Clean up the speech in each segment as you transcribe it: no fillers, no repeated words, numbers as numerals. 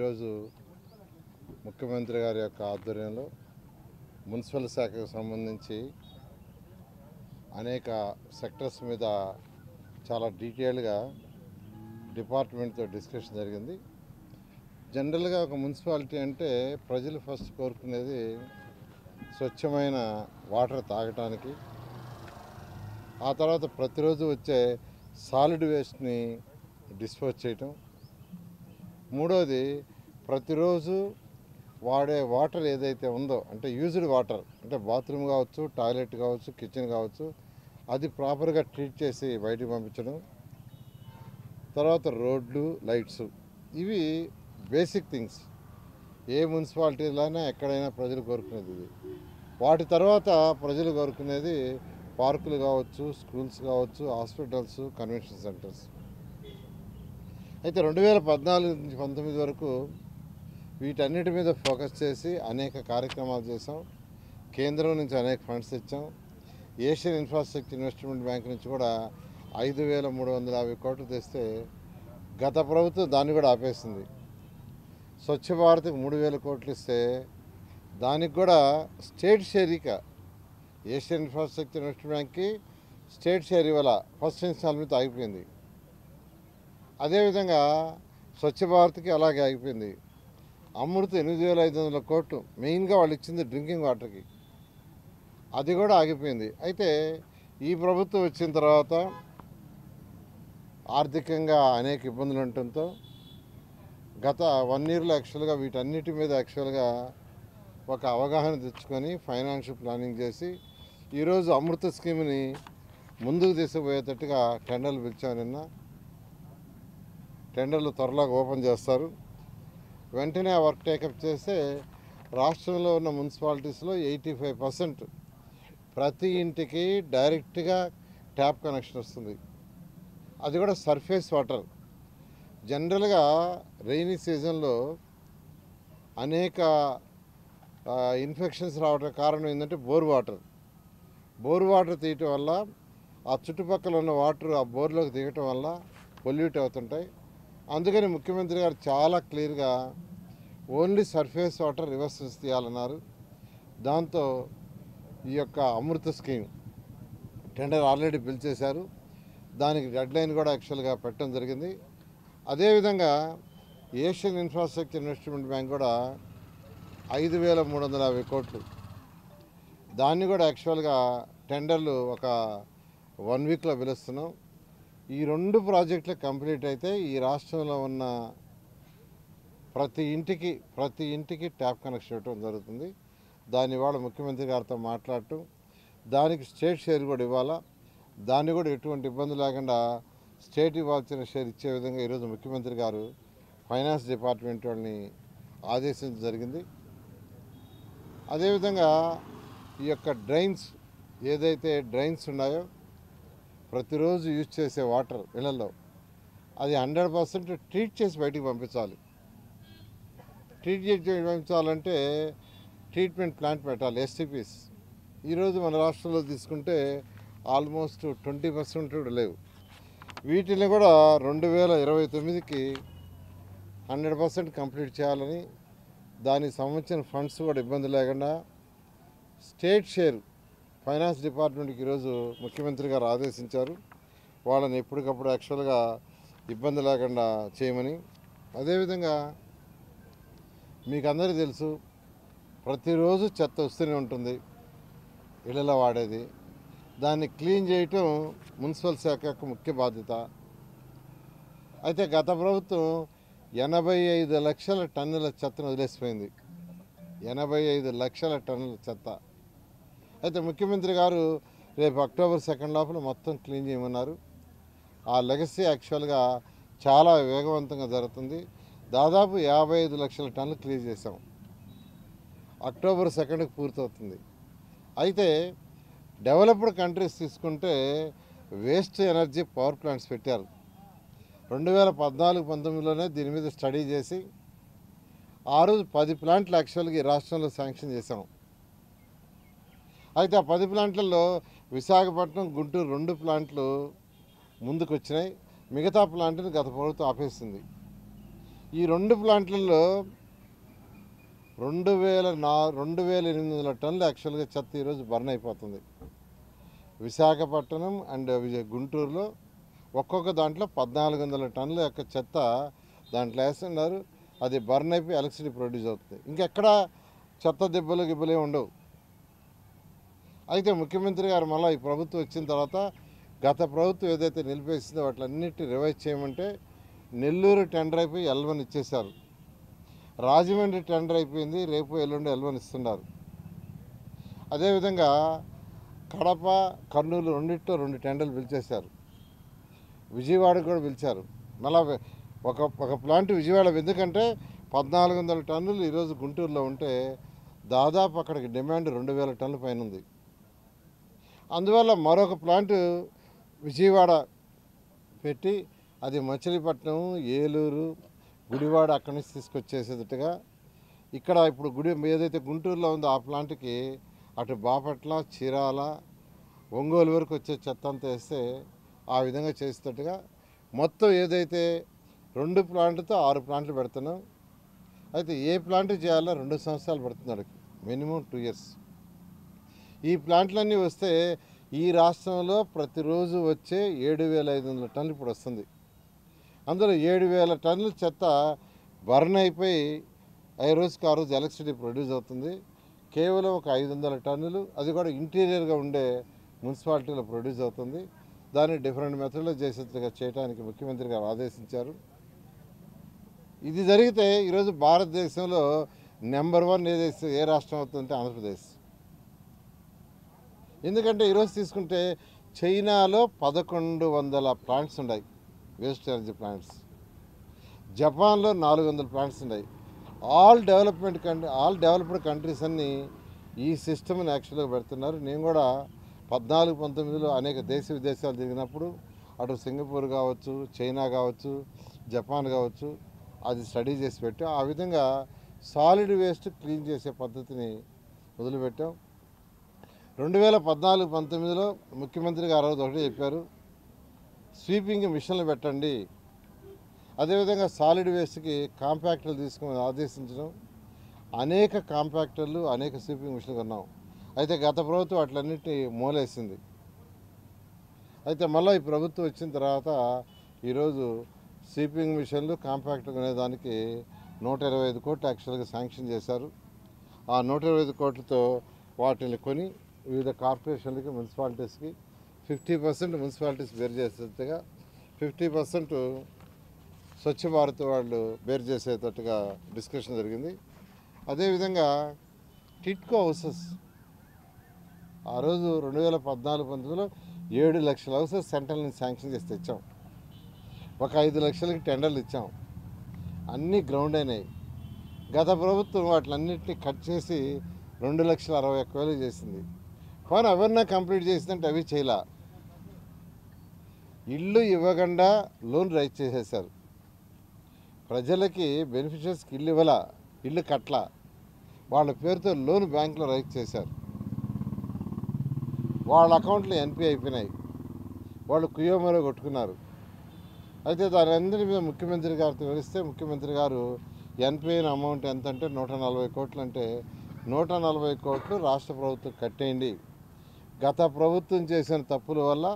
ఈరోజు ముఖ్యమంత్రి గారి యొక్క ఆధ్వర్యంలో మున్సిపల్ శాఖకు సంబంధించి అనేక సెక్టర్స్ మీద చాలా డీటెయిల్గా డిపార్ట్మెంట్తో డిస్కషన్ జరిగింది. జనరల్గా ఒక మున్సిపాలిటీ అంటే ప్రజలు ఫస్ట్ కోరుకునేది స్వచ్ఛమైన వాటర్ తాగటానికి, ఆ తర్వాత ప్రతిరోజు వచ్చే సాలిడ్ వేస్ట్ని డిస్పోజ్ చేయటం, మూడోది ప్రతిరోజు వాడే వాటర్ ఏదైతే ఉందో అంటే యూజ్డ్ వాటర్ అంటే బాత్రూమ్ కావచ్చు, టాయిలెట్ కావచ్చు, కిచెన్ కావచ్చు, అది ప్రాపర్గా ట్రీట్ చేసి బయటికి పంపించడం, తర్వాత రోడ్లు, లైట్స్, ఇవి బేసిక్ థింగ్స్. ఏ మున్సిపాలిటీలోనే ఎక్కడైనా ప్రజలు కోరుకునేది ఇది. వాటి తర్వాత ప్రజలు కోరుకునేది పార్కులు కావచ్చు, స్కూల్స్ కావచ్చు, హాస్పిటల్స్, కన్వెన్షన్ సెంటర్స్. అయితే 2014 నుంచి 19 వరకు వీటన్నిటి మీద ఫోకస్ చేసి అనేక కార్యక్రమాలు చేసాం. కేంద్రం నుంచి అనేక ఫండ్స్ ఇచ్చాం. ఏషియన్ ఇన్ఫ్రాస్ట్రక్చర్ ఇన్వెస్ట్మెంట్ బ్యాంక్ నుంచి కూడా 5,350 కోట్లు తెస్తే గత ప్రభుత్వం దాన్ని కూడా ఆపేసింది. స్వచ్ఛ భారత్కి 3,000 కోట్లు ఇస్తే దానికి కూడా స్టేట్ షేర్ ఇక ఏషియన్ ఇన్ఫ్రాస్ట్రక్చర్ ఇన్వెస్ట్మెంట్ బ్యాంక్కి స్టేట్ షేర్ ఇవాళ ఫస్ట్ ఇన్స్టాల్మెంట్ ఆగిపోయింది. అదేవిధంగా స్వచ్ఛ భారత్కి అలాగే ఆగిపోయింది. అమృత్ 8,500 కోట్లు మెయిన్గా వాళ్ళు ఇచ్చింది డ్రింకింగ్ వాటర్కి, అది కూడా ఆగిపోయింది. అయితే ఈ ప్రభుత్వం వచ్చిన తర్వాత ఆర్థికంగా అనేక ఇబ్బందులు ఉండటంతో గత 1 ఇయర్లో యాక్చువల్గా వీటన్నిటి మీద యాక్చువల్గా ఒక అవగాహన తెచ్చుకొని ఫైనాన్షియల్ ప్లానింగ్ చేసి ఈరోజు అమృత స్కీమ్ని ముందుకు తీసుకుపోయేటట్టుగా టెండర్లు పిలిచాం. నిన్న టెండర్లు త్వరలో ఓపెన్ చేస్తారు. వెంటనే ఆ వర్క్ టేకప్ చేస్తే రాష్ట్రంలో ఉన్న మున్సిపాలిటీస్లో 85% ప్రతి ఇంటికి డైరెక్ట్గా ట్యాప్ కనెక్షన్ వస్తుంది. అది కూడా సర్ఫేస్ వాటర్. జనరల్గా రెయినీ సీజన్లో అనేక ఇన్ఫెక్షన్స్ రావడం కారణం ఏంటంటే బోర్ వాటర్ తీయటం వల్ల ఆ చుట్టుపక్కల ఉన్న వాటర్ ఆ బోర్లోకి దిగటం వల్ల పొల్యూట్ అవుతుంటాయి. అందుకని ముఖ్యమంత్రి గారు చాలా క్లియర్గా ఓన్లీ సర్ఫేస్ వాటర్ రివర్సెస్ తీయాలన్నారు. దాంతో ఈ యొక్క అమృత స్కీమ్ టెండర్ ఆల్రెడీ పిలిచేశారు. దానికి డెడ్ లైన్ కూడా యాక్చువల్గా పెట్టడం జరిగింది. అదేవిధంగా ఏషియన్ ఇన్ఫ్రాస్ట్రక్చర్ ఇన్వెస్ట్మెంట్ బ్యాంక్ కూడా 5,350 కోట్లు, దాన్ని కూడా యాక్చువల్గా టెండర్లు ఒక 1 వీక్లో పిలుస్తున్నాం. ఈ 2 ప్రాజెక్టులు కంప్లీట్ అయితే ఈ రాష్ట్రంలో ఉన్న ప్రతి ఇంటికి ట్యాప్ కనెక్షన్ ఇవ్వడం జరుగుతుంది. దాన్ని ఇవాళ ముఖ్యమంత్రి గారితో మాట్లాడటం, దానికి స్టేట్ షేర్ కూడా ఇవ్వాలా, దాన్ని కూడా ఎటువంటి ఇబ్బంది లేకుండా స్టేట్ ఇవ్వాల్సిన షేర్ ఇచ్చే విధంగా ఈరోజు ముఖ్యమంత్రి గారు ఫైనాన్స్ డిపార్ట్మెంట్ వాళ్ళని ఆదేశించడం జరిగింది. అదేవిధంగా ఈ యొక్క ఏదైతే డ్రైన్స్ ఉన్నాయో ప్రతిరోజు యూజ్ చేసే వాటర్ ఇళ్లలో అది 100% ట్రీట్ చేసి బయటికి పంపించాలి. ట్రీట్ చేసి పంపించాలంటే ట్రీట్మెంట్ ప్లాంట్ పెట్టాలి, STPs. ఈరోజు మన రాష్ట్రంలో తీసుకుంటే ఆల్మోస్ట్ 20% కూడా లేవు. వీటిని కూడా 2029కి 100% కంప్లీట్ చేయాలని, దానికి సంబంధించిన ఫండ్స్ కూడా ఇబ్బంది లేకుండా స్టేట్ షేర్ ఫైనాన్స్ డిపార్ట్మెంట్కి ఈరోజు ముఖ్యమంత్రి గారు ఆదేశించారు. వాళ్ళని ఎప్పటికప్పుడు యాక్చువల్గా ఇబ్బంది లేకుండా చేయమని. అదేవిధంగా మీకు అందరికీ తెలుసు, ప్రతిరోజు చెత్త వస్తూనే ఉంటుంది ఇళ్ళలో వాడేది. దాన్ని క్లీన్ చేయటం మున్సిపల్ శాఖ యొక్క ముఖ్య బాధ్యత. అయితే గత ప్రభుత్వం 85 లక్షల టన్నుల చెత్తను వదిలేసిపోయింది. 85 లక్షల టన్నుల చెత్త. అయితే ముఖ్యమంత్రి గారు రేపు అక్టోబర్ 2 లోపల మొత్తం క్లీన్ చేయమన్నారు. ఆ లెగసీ యాక్చువల్గా చాలా వేగవంతంగా జరుగుతుంది. దాదాపు 55 లక్షల టన్నులు క్లీన్ చేసాం. అక్టోబర్ 2కి పూర్తవుతుంది. అయితే డెవలప్డ్ కంట్రీస్ తీసుకుంటే వేస్ట్ ఎనర్జీ పవర్ ప్లాంట్స్ పెట్టారు. 2014-19లోనే దీని మీద స్టడీ చేసి ఆ రోజు 10 ప్లాంట్లు యాక్చువల్గా ఈ రాష్ట్రంలో శాంక్షన్ చేసాం. అయితే ఆ 10 ప్లాంట్లలో విశాఖపట్నం, గుంటూరు 2 ప్లాంట్లు ముందుకు వచ్చినాయి. మిగతా ప్లాంట్ని గత ప్రభుత్వం ఆపేసింది. ఈ 2 ప్లాంట్లలో 2800 టన్నులు యాక్చువల్గా చెత్త ఈరోజు బర్న్ అయిపోతుంది. విశాఖపట్నం అండ్ గుంటూరులో ఒక్కొక్క దాంట్లో 1400 టన్నుల యొక్క చెత్త దాంట్లో వేస్తున్నారు. అది బర్న్ అయిపోయి ఎలక్ట్రిసిటీ ప్రొడ్యూస్ అవుతుంది. ఇంకెక్కడ చెత్త గిబ్బలే ఉండవు. అయితే ముఖ్యమంత్రి గారు మళ్ళీ ఈ ప్రభుత్వం వచ్చిన తర్వాత గత ప్రభుత్వం ఏదైతే నిలిపేసిందో వాటిలన్నిటిని రివైజ్ చేయమంటే నెల్లూరు టెండర్ అయిపోయి L1 ఇచ్చేశారు. రాజమండ్రి టెండర్ అయిపోయింది, రేపు ఎల్లుండి L1 ఇస్తున్నారు. అదేవిధంగా కడప, కర్నూలు రెండిట్లో 2 టెండర్లు పిలిచేశారు. విజయవాడకు కూడా పిలిచారు. మళ్ళా ఒక ప్లాంట్ విజయవాడ, ఎందుకంటే 1400 టన్నులు ఈరోజు గుంటూరులో ఉంటే దాదాపు అక్కడికి డిమాండ్ 2000 టన్నుల పైన ఉంది. అందువల్ల మరొక ప్లాంట్ విజయవాడ పెట్టి అది మచిలీపట్నం, ఏలూరు, గుడివాడ అక్కడి నుంచి తీసుకొచ్చేసేటట్టుగా ఇక్కడ ఇప్పుడు ఏదైతే గుంటూరులో ఉందో ఆ ప్లాంట్కి అటు బాపట్ల, చీరాల, ఒంగోలు వరకు వచ్చే చెత్త అంతా వేస్తే ఆ విధంగా చేసేటట్టుగా మొత్తం ఏదైతే 2 ప్లాంట్తో 6 ప్లాంట్లు పెడుతున్నాం. అయితే ఏ ప్లాంట్ చేయాలో 2 సంవత్సరాలు పడుతున్నాడు, మినిమం 2 years. ఈ ప్లాంట్లన్నీ వస్తే ఈ రాష్ట్రంలో ప్రతిరోజు వచ్చే 7500 టన్నులు ఇప్పుడు వస్తుంది. అందులో 7000 టన్నుల చెత్త బర్న్ అయిపోయి రోజుకి ఆ రోజు ఎలక్ట్రిసిటీ ప్రొడ్యూస్ అవుతుంది. కేవలం ఒక 500 టన్నులు, అది కూడా ఇంటీరియర్గా ఉండే మున్సిపాలిటీలో ప్రొడ్యూస్ అవుతుంది. దాన్ని డిఫరెంట్ మెథడ్లో చేసేట్టుగా చేయడానికి ముఖ్యమంత్రి గారు ఆదేశించారు. ఇది జరిగితే ఈరోజు భారతదేశంలో నెంబర్ 1 ఏ రాష్ట్రం అవుతుందంటే ఆంధ్రప్రదేశ్. ఎందుకంటే ఈరోజు తీసుకుంటే చైనాలో 1100 ప్లాంట్స్ ఉన్నాయి, వేస్ట్ ఎనర్జీ ప్లాంట్స్. జపాన్లో 400 ప్లాంట్స్ ఉన్నాయి. ఆల్ డెవలప్డ్ కంట్రీస్ అన్నీ ఈ సిస్టమ్ని యాక్చువల్గా పెడుతున్నారు. నేను కూడా 14-19లో అనేక విదేశాలు తిరిగినప్పుడు అటు సింగపూర్ కావచ్చు, చైనా కావచ్చు, జపాన్ కావచ్చు, అది స్టడీ చేసి పెట్టాం. ఆ విధంగా సాలిడ్ వేస్ట్ క్లీన్ చేసే పద్ధతిని మొదలుపెట్టాం. 2014-19లో ముఖ్యమంత్రి గారు ఒకటే చెప్పారు, స్వీపింగ్ మిషన్లు పెట్టండి. అదేవిధంగా సాలిడ్ వేస్ట్కి కాంపాక్టర్లు తీసుకుని ఆదేశించడం. అనేక కాంపాక్టర్లు, అనేక స్వీపింగ్ మిషన్లు కొన్నాం. అయితే గత ప్రభుత్వం వాటిలన్నింటినీ మూలేసింది. అయితే మళ్ళీ ఈ ప్రభుత్వం వచ్చిన తర్వాత ఈరోజు స్వీపింగ్ మిషన్లు, కాంపాక్టర్ కొనేదానికి 125 కోట్లు యాక్చువల్గా శాంక్షన్ చేశారు. ఆ 125 కోట్లతో వాటిని కొని వివిధ కార్పొరేషన్లకి, మున్సిపాలిటీస్కి 50% మున్సిపాలిటీస్ బేర్ చేసేట్టుగా, 50% స్వచ్ఛ భారత్ వాళ్ళు బేర్ చేసేటట్టుగా డిస్కషన్ జరిగింది. అదేవిధంగా టిట్కో హౌసెస్ ఆ రోజు 2014-19లో 7 లక్షల హౌసెస్ సెంట్రల్ నుంచి శాంక్షన్ చేసి తెచ్చాం. ఒక 5 లక్షలకి టెండర్లు ఇచ్చాం. అన్నీ గ్రౌండ్ అయినాయి. గత ప్రభుత్వం వాటిలన్నింటినీ కట్ చేసి 2,61,000 చేసింది. కానీ అవన్నీ కంప్లీట్ చేసిందంటే అవి చేయలా. ఇల్లు ఇవ్వకుండా లోన్ రైజ్ చేసేసారు. ప్రజలకి బెనిఫిషియర్స్కి ఇల్లు ఇవ్వాల, ఇల్లు కట్ల, వాళ్ళ పేరుతో లోన్ బ్యాంకులో రైజ్ చేశారు. వాళ్ళ అకౌంట్లో NPA అయిపోయినాయి. వాళ్ళు కుయోమరో కొట్టుకున్నారు. అయితే దాని అందరి మీద ముఖ్యమంత్రి గారితో వివరిస్తే ముఖ్యమంత్రి గారు NPA అమౌంట్ ఎంత అంటే 140 కోట్లు, అంటే 140 కోట్లు రాష్ట్ర ప్రభుత్వం కట్టేయండి. గత ప్రభుత్వం చేసిన తప్పుల వల్ల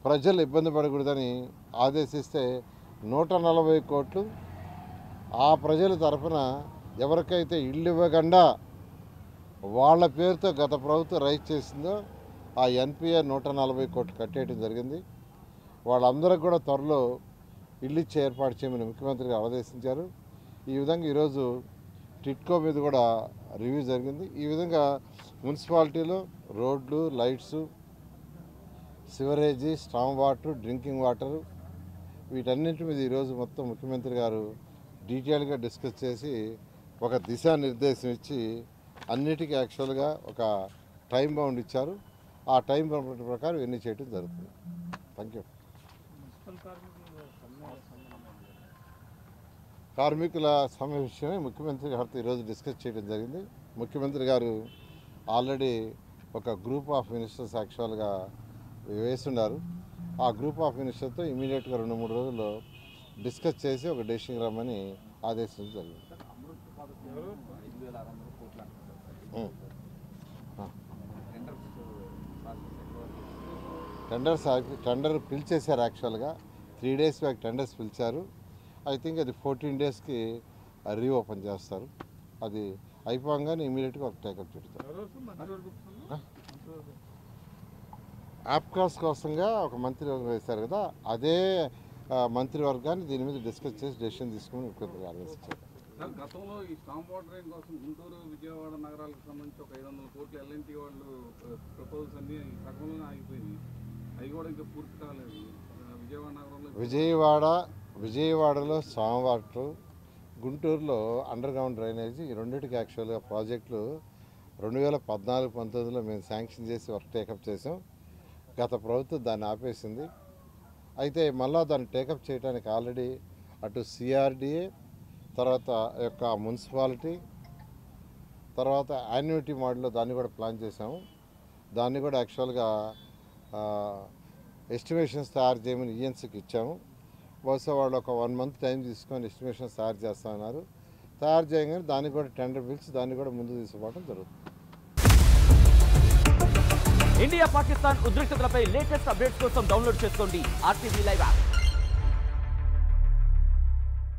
ప్రజలు ఇబ్బంది పడకూడదని ఆదేశిస్తే 140 కోట్లు ఆ ప్రజల తరఫున ఎవరికైతే ఇల్లు ఇవ్వకుండా వాళ్ళ పేరుతో గత ప్రభుత్వం రైజ్ చేసిందో ఆ NPA 140 కోట్లు కట్టేయడం జరిగింది. వాళ్ళందరికీ కూడా త్వరలో ఇల్లు ఇచ్చి ఏర్పాటు చేయమని ముఖ్యమంత్రి గారు ఆదేశించారు. ఈ విధంగా ఈరోజు టిట్కో మీద కూడా రివ్యూ జరిగింది. ఈ విధంగా మున్సిపాలిటీలో రోడ్లు, lights, సివరేజీ, strong water, drinking water, వీటన్నింటి మీద ఈరోజు మొత్తం ముఖ్యమంత్రి గారు డీటెయిల్గా డిస్కస్ చేసి ఒక దిశానిర్దేశం ఇచ్చి అన్నిటికీ యాక్చువల్గా ఒక టైం బౌండ్ ఇచ్చారు. ఆ టైం బౌండ్ ప్రకారం ఇవన్నీ చేయడం జరుగుతుంది. Thank you. కార్మికుల సమ్మె విషయమే ముఖ్యమంత్రి గారితో ఈరోజు డిస్కస్ చేయడం జరిగింది. ముఖ్యమంత్రి గారు ఆల్రెడీ ఒక గ్రూప్ ఆఫ్ మినిస్టర్స్ యాక్చువల్గా వేస్తున్నారు. ఆ గ్రూప్ ఆఫ్ మినిస్టర్తో ఇమీడియట్గా 2-3 రోజుల్లో డిస్కస్ చేసి ఒక డెసిషన్ రమ్మని ఆదేశించడం జరిగింది. టెండర్ పిలిచేశారు. యాక్చువల్గా 3 days బ్యాక్ టెండర్స్ పిలిచారు. ఐ థింక్ అది 14 daysకి రీఓపెన్ చేస్తారు. అది అయిపోగానే ఇమీడియట్గా ఒక టేకప్ పెడతారు. ఆప్కాస్ కోసంగా ఒక మంత్రివర్గం వేశారు కదా, అదే మంత్రివర్గాన్ని దీని మీద డిస్కస్ చేసి డెసిషన్ తీసుకుని ముఖ్యమంత్రి ఆదేశించారు. గతంలో ఈ స్టాంప్ వాటర్ కోసం గుంటూరు, విజయవాడ నగరాలకు సంబంధించి ఒక 500 కోట్ల ఎల్ఎన్టీ వాళ్ళు ప్రపోజల్స్ అన్ని సగంలోనే ఆగిపోయింది. అవి కూడా ఇంకా పూర్తి కాలేదు. విజయవాడ నగరంలో విజయవాడలో స్టాంప్ వాటర్, గుంటూరులో అండర్ గ్రౌండ్ డ్రైనేజీ, ఈ రెండింటికి యాక్చువల్గా ప్రాజెక్టులు 2014-19లో మేము శాంక్షన్ చేసి వర్క్ టేకప్ చేసాం. గత ప్రభుత్వం దాన్ని ఆపేసింది. అయితే మళ్ళా దాన్ని టేకప్ చేయడానికి ఆల్రెడీ అటు సిఆర్డిఏ, తర్వాత యొక్క మున్సిపాలిటీ, తర్వాత యాన్యుటీ మోడల్లో దాన్ని కూడా ప్లాన్ చేసాము. దాన్ని కూడా యాక్చువల్గా ఎస్టిమేషన్స్ తయారు చేయమని ఈఎన్సీకి ఇచ్చాము. బహుశా వాళ్ళు ఒక 1 month టైం తీసుకొని ఎస్టిమేషన్స్ తయారు చేస్తున్నారు. తయారు చేయగానే దాన్ని కూడా టెండర్ పిలిచి దాన్ని కూడా ముందు తీసుకుపోవడం జరుగుతుంది. ఇండియా పాకిస్తాన్ ఉద్రిక్తతలపై లేటెస్ట్ అప్డేట్స్ కోసం డౌన్లోడ్ చేసుకోండి RTV లైవ్ యాప్.